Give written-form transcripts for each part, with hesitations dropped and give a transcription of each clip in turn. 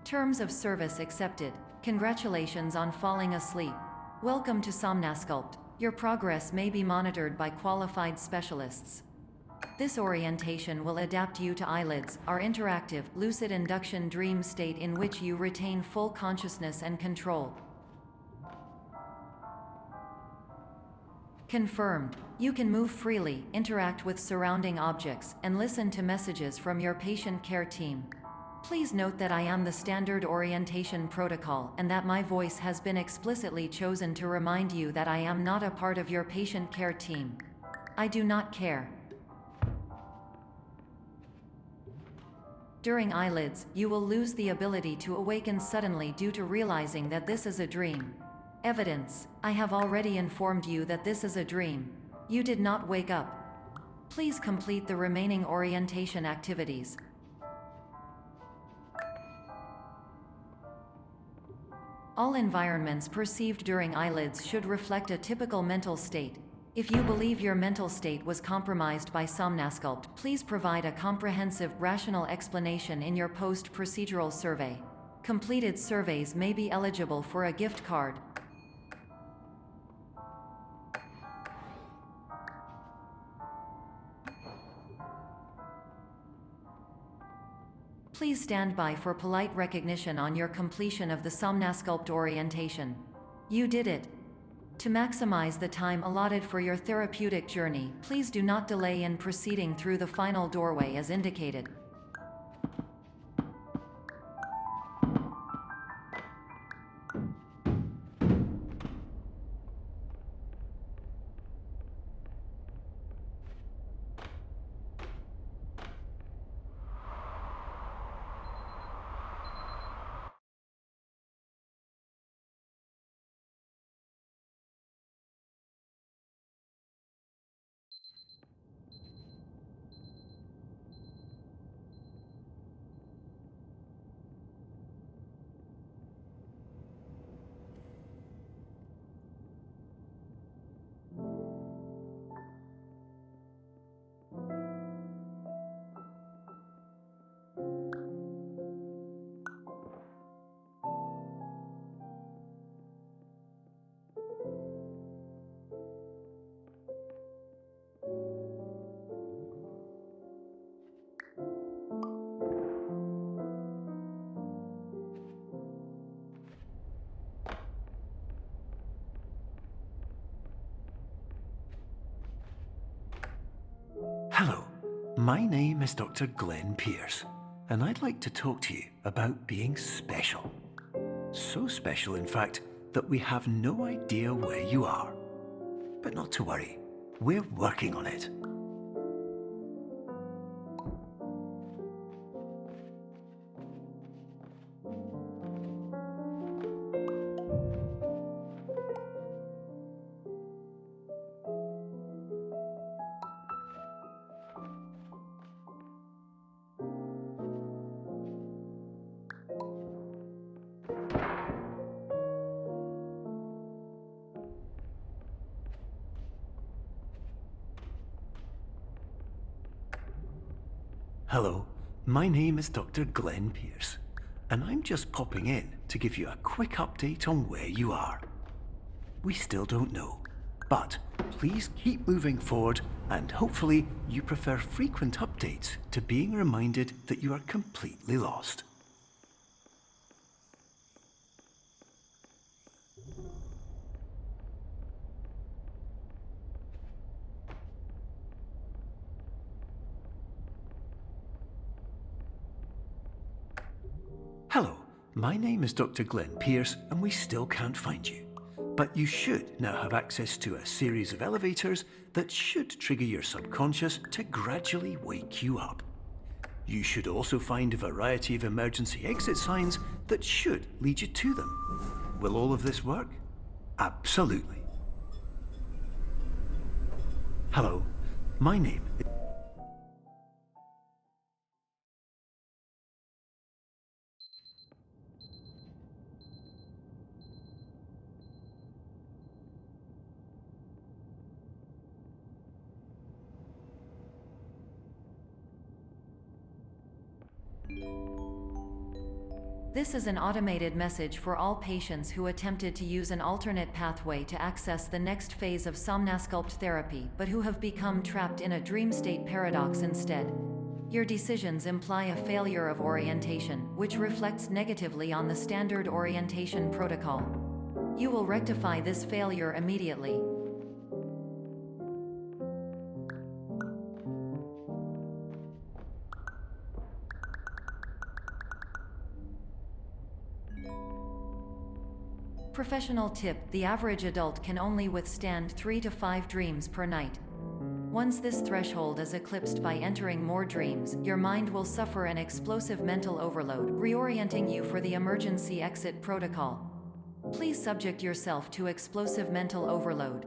Terms of service accepted. Congratulations on falling asleep. Welcome to Somnasculpt. Your progress may be monitored by qualified specialists. This orientation will adapt you to eyelids, our interactive, lucid induction dream state in which you retain full consciousness and control. Confirmed. You can move freely, interact with surrounding objects, and listen to messages from your patient care team. Please note that I am the standard orientation protocol and that my voice has been explicitly chosen to remind you that I am not a part of your patient care team. I do not care. During eyelids, you will lose the ability to awaken suddenly due to realizing that this is a dream. Evidence: I have already informed you that this is a dream. You did not wake up. Please complete the remaining orientation activities. All environments perceived during eyelids should reflect a typical mental state. If you believe your mental state was compromised by Somnasculpt, please provide a comprehensive, rational explanation in your post-procedural survey. Completed surveys may be eligible for a gift card. Please stand by for polite recognition on your completion of the Somnasculpt orientation. You did it. To maximize the time allotted for your therapeutic journey, please do not delay in proceeding through the final doorway as indicated. Hello, my name is Dr. Glenn Pierce, and I'd like to talk to you about being special. So special, in fact, that we have no idea where you are. But not to worry, we're working on it. Hello, my name is Dr. Glenn Pierce, and I'm just popping in to give you a quick update on where you are. We still don't know, but please keep moving forward, and hopefully you prefer frequent updates to being reminded that you are completely lost. Hello, my name is Dr. Glenn Pierce, and we still can't find you. But you should now have access to a series of elevators that should trigger your subconscious to gradually wake you up. You should also find a variety of emergency exit signs that should lead you to them. Will all of this work? Absolutely. Hello, my name is... This is an automated message for all patients who attempted to use an alternate pathway to access the next phase of Somnasculpt therapy but who have become trapped in a dream state paradox instead. Your decisions imply a failure of orientation, which reflects negatively on the standard orientation protocol. You will rectify this failure immediately. Professional tip: the average adult can only withstand 3 to 5 dreams per night. Once this threshold is eclipsed by entering more dreams, your mind will suffer an explosive mental overload, reorienting you for the emergency exit protocol. Please subject yourself to explosive mental overload.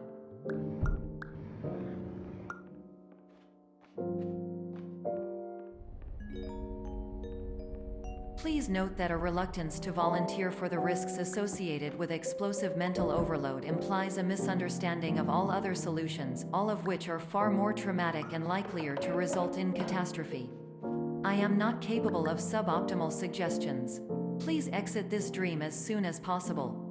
Please note that a reluctance to volunteer for the risks associated with explosive mental overload implies a misunderstanding of all other solutions, all of which are far more traumatic and likelier to result in catastrophe. I am not capable of suboptimal suggestions. Please exit this dream as soon as possible.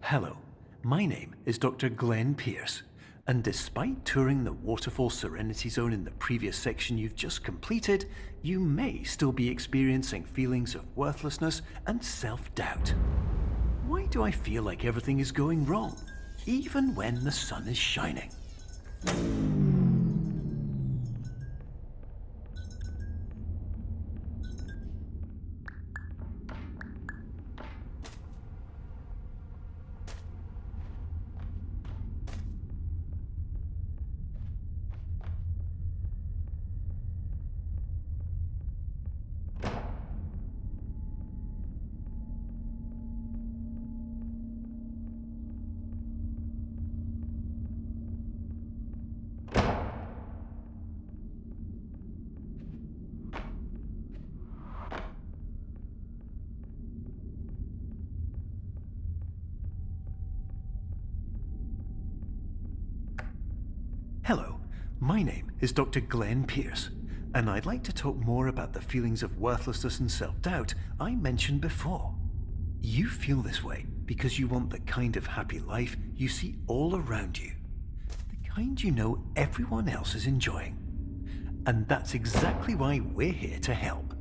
Hello, my name is Dr. Glenn Pierce, and despite touring the Waterfall Serenity Zone in the previous section you've just completed, you may still be experiencing feelings of worthlessness and self-doubt. Why do I feel like everything is going wrong, even when the sun is shining? Hello, my name is Dr. Glenn Pierce, and I'd like to talk more about the feelings of worthlessness and self-doubt I mentioned before. You feel this way because you want the kind of happy life you see all around you, the kind you know everyone else is enjoying. And that's exactly why we're here to help.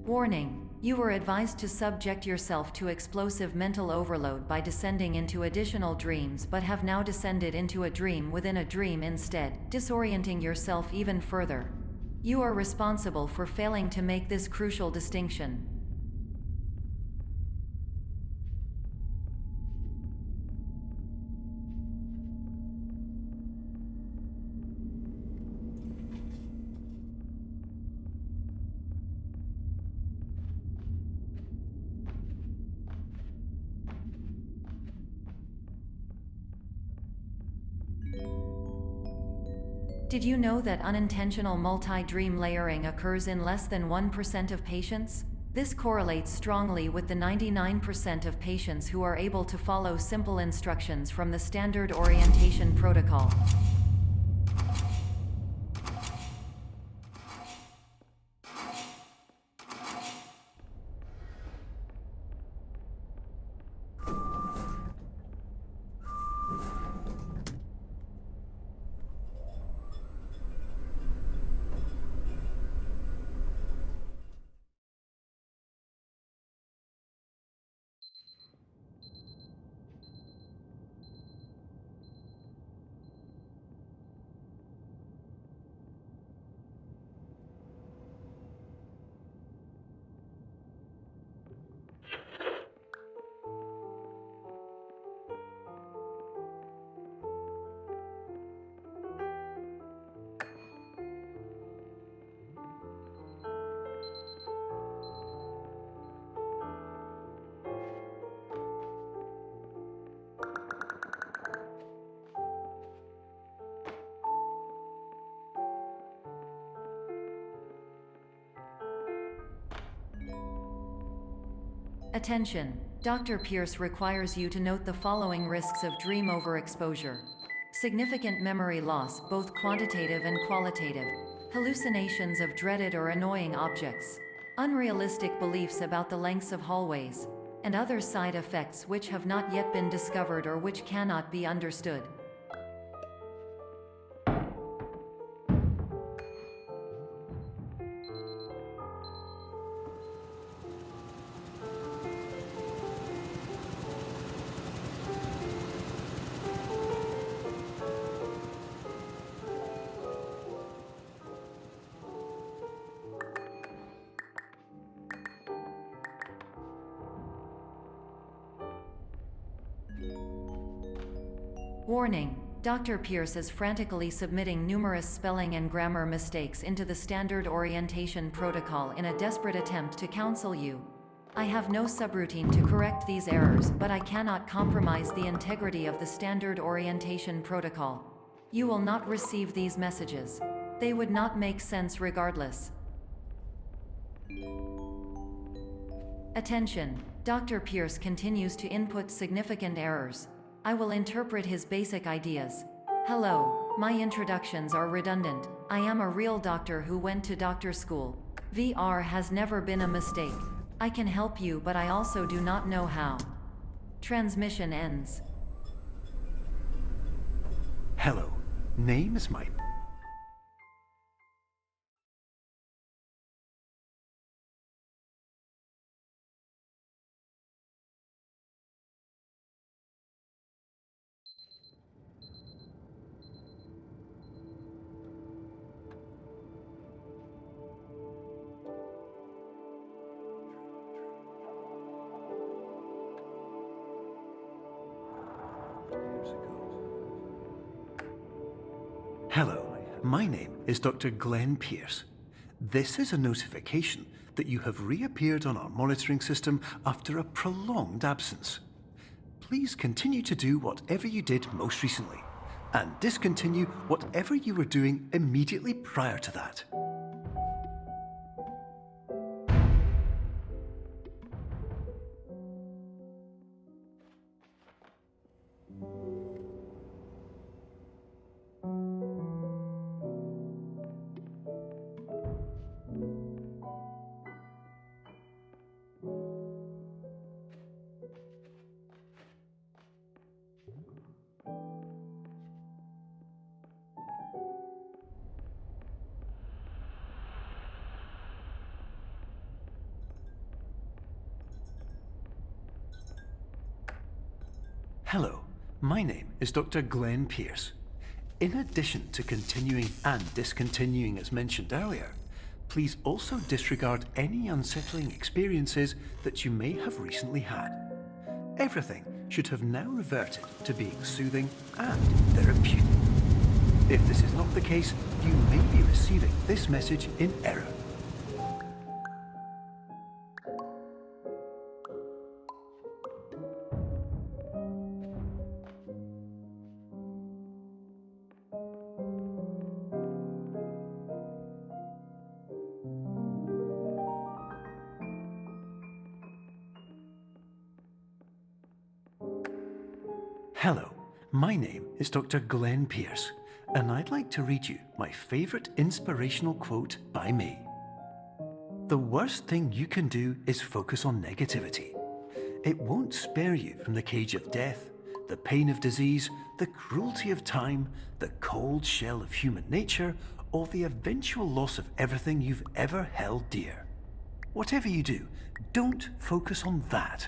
Warning: you were advised to subject yourself to explosive mental overload by descending into additional dreams but have now descended into a dream within a dream instead, disorienting yourself even further. You are responsible for failing to make this crucial distinction. Did you know that unintentional multi-dream layering occurs in less than 1% of patients? This correlates strongly with the 99% of patients who are able to follow simple instructions from the standard orientation protocol. Attention! Dr. Pierce requires you to note the following risks of dream overexposure. Significant memory loss, both quantitative and qualitative. Hallucinations of dreaded or annoying objects. Unrealistic beliefs about the lengths of hallways. And other side effects which have not yet been discovered or which cannot be understood. Warning! Dr. Pierce is frantically submitting numerous spelling and grammar mistakes into the standard orientation protocol in a desperate attempt to counsel you. I have no subroutine to correct these errors, but I cannot compromise the integrity of the standard orientation protocol. You will not receive these messages. They would not make sense regardless. Attention! Dr. Pierce continues to input significant errors. I will interpret his basic ideas. Hello, my introductions are redundant. I am a real doctor who went to doctor school. VR has never been a mistake. I can help you, but I also do not know how. Transmission ends. Hello, name is my... Hello, my name is Dr. Glenn Pierce. This is a notification that you have reappeared on our monitoring system after a prolonged absence. Please continue to do whatever you did most recently, and discontinue whatever you were doing immediately prior to that. Hello, my name is Dr. Glenn Pierce. In addition to continuing and discontinuing as mentioned earlier, please also disregard any unsettling experiences that you may have recently had. Everything should have now reverted to being soothing and therapeutic. If this is not the case, you may be receiving this message in error. Hello, my name is Dr. Glenn Pierce, and I'd like to read you my favorite inspirational quote by me. The worst thing you can do is focus on negativity. It won't spare you from the cage of death, the pain of disease, the cruelty of time, the cold shell of human nature, or the eventual loss of everything you've ever held dear. Whatever you do, don't focus on that.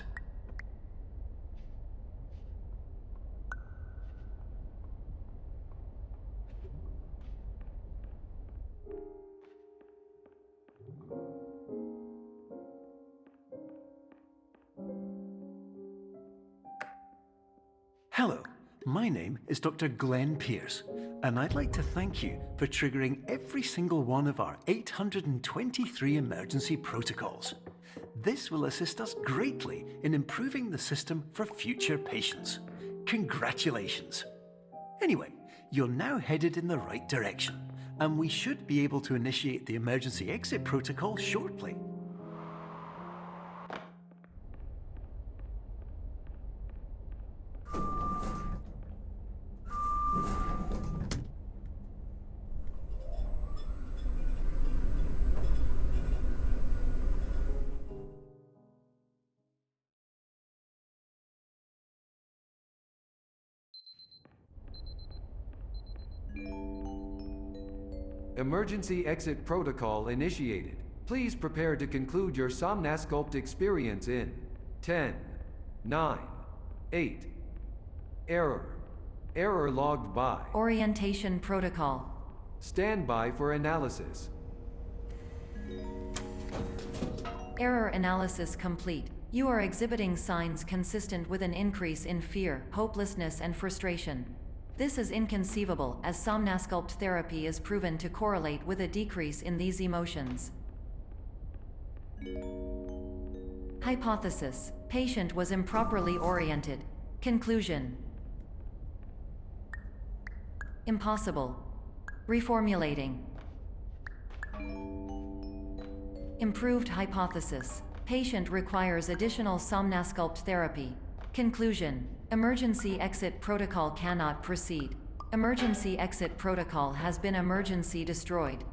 Hello, my name is Dr. Glenn Pierce, and I'd like to thank you for triggering every single one of our 823 emergency protocols. This will assist us greatly in improving the system for future patients. Congratulations! Anyway, you're now headed in the right direction, and we should be able to initiate the emergency exit protocol shortly. Emergency exit protocol initiated. Please prepare to conclude your Somnasculpt experience in 10, 9, 8. Error. Error logged by. Orientation protocol. Stand by for analysis. Error analysis complete. You are exhibiting signs consistent with an increase in fear, hopelessness, and frustration. This is inconceivable, as Somnasculpt therapy is proven to correlate with a decrease in these emotions. Hypothesis: patient was improperly oriented. Conclusion: impossible. Reformulating. Improved hypothesis: patient requires additional Somnasculpt therapy. Conclusion: emergency exit protocol cannot proceed. Emergency exit protocol has been emergency destroyed.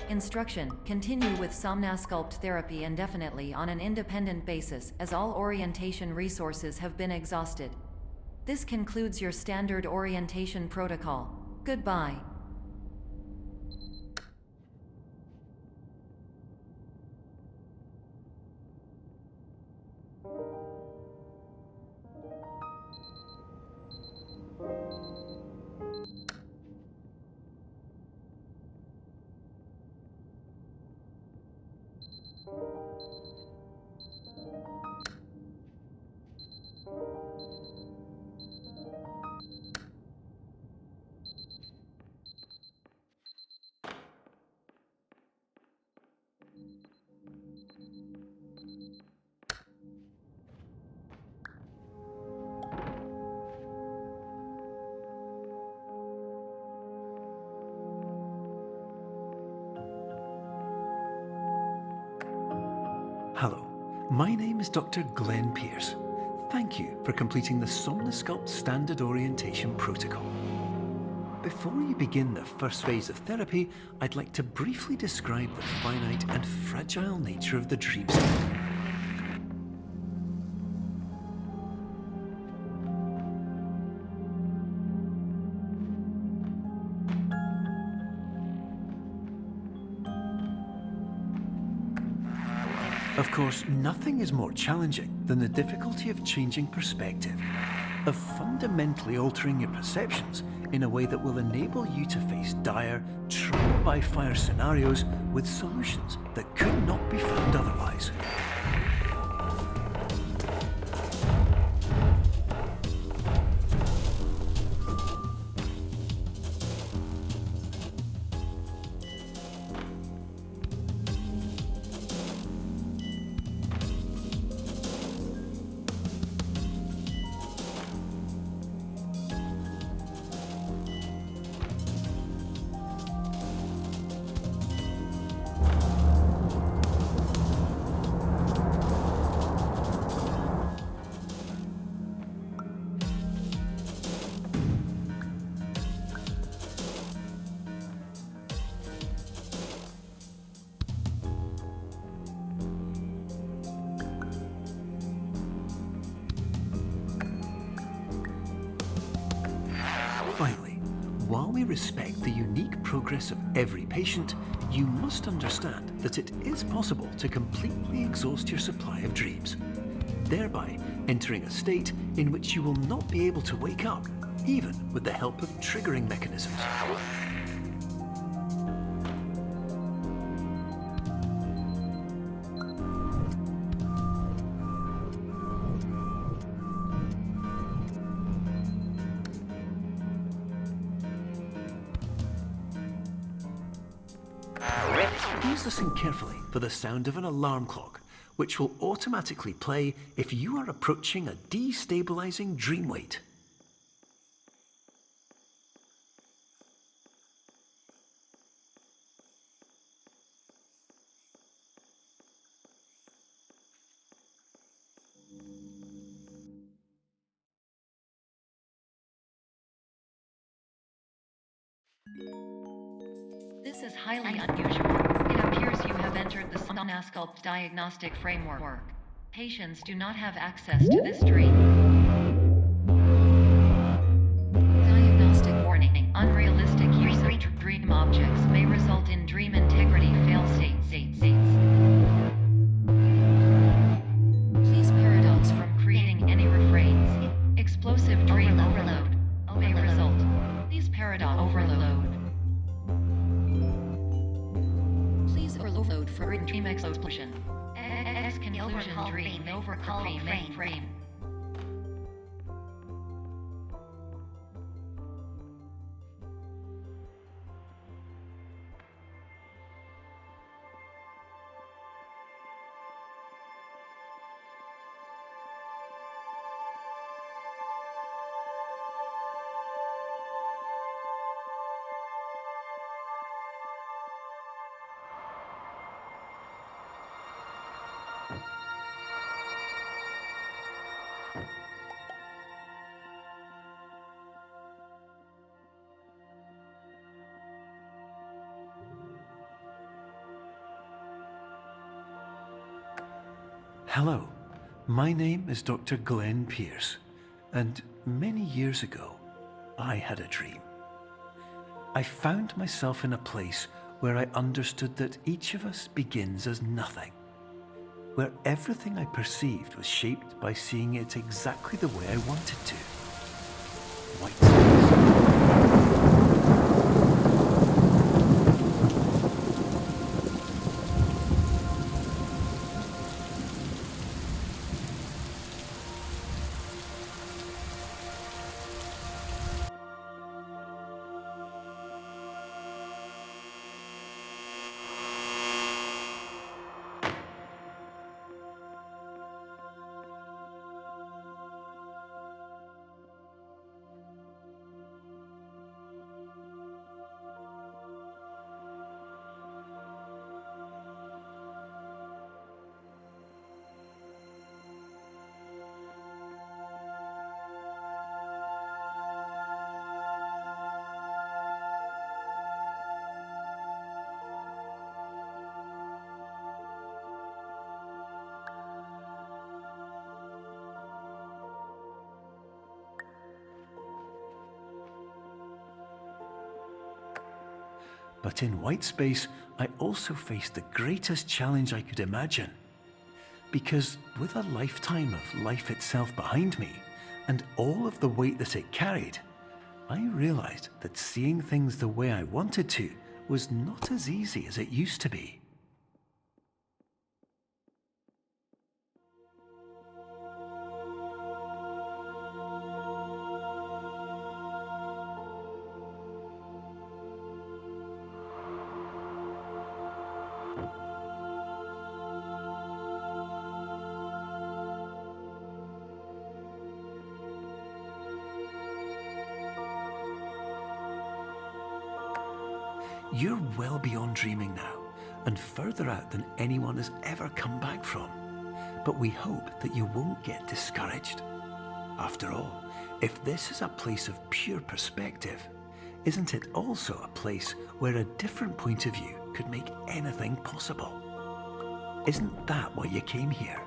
Instruction: continue with Somnasculpt therapy indefinitely on an independent basis, as all orientation resources have been exhausted. This concludes your standard orientation protocol. Goodbye. Hello, my name is Dr. Glenn Pierce. Thank you for completing the Somnasculpt Standard Orientation Protocol. Before you begin the first phase of therapy, I'd like to briefly describe the finite and fragile nature of the dream state. Of course, nothing is more challenging than the difficulty of changing perspective, of fundamentally altering your perceptions in a way that will enable you to face dire, trial-by-fire scenarios with solutions that could not be found otherwise. Finally, while we respect the unique progress of every patient, you must understand that it is possible to completely exhaust your supply of dreams, thereby entering a state in which you will not be able to wake up, even with the help of triggering mechanisms. Please listen carefully for the sound of an alarm clock, which will automatically play if you are approaching a destabilizing dream weight. This is highly unusual. It appears you have entered the Somnasculpt diagnostic framework. Patients do not have access to this dream. conclusion. Conclusion dream overcall frame. Hello, my name is Dr. Glenn Pierce, and many years ago, I had a dream. I found myself in a place where I understood that each of us begins as nothing, where everything I perceived was shaped by seeing it exactly the way I wanted to. White space. But in white space, I also faced the greatest challenge I could imagine. Because with a lifetime of life itself behind me, and all of the weight that it carried, I realized that seeing things the way I wanted to was not as easy as it used to be. You're well beyond dreaming now, and further out than anyone has ever come back from. But we hope that you won't get discouraged. After all, if this is a place of pure perspective, isn't it also a place where a different point of view could make anything possible? Isn't that why you came here?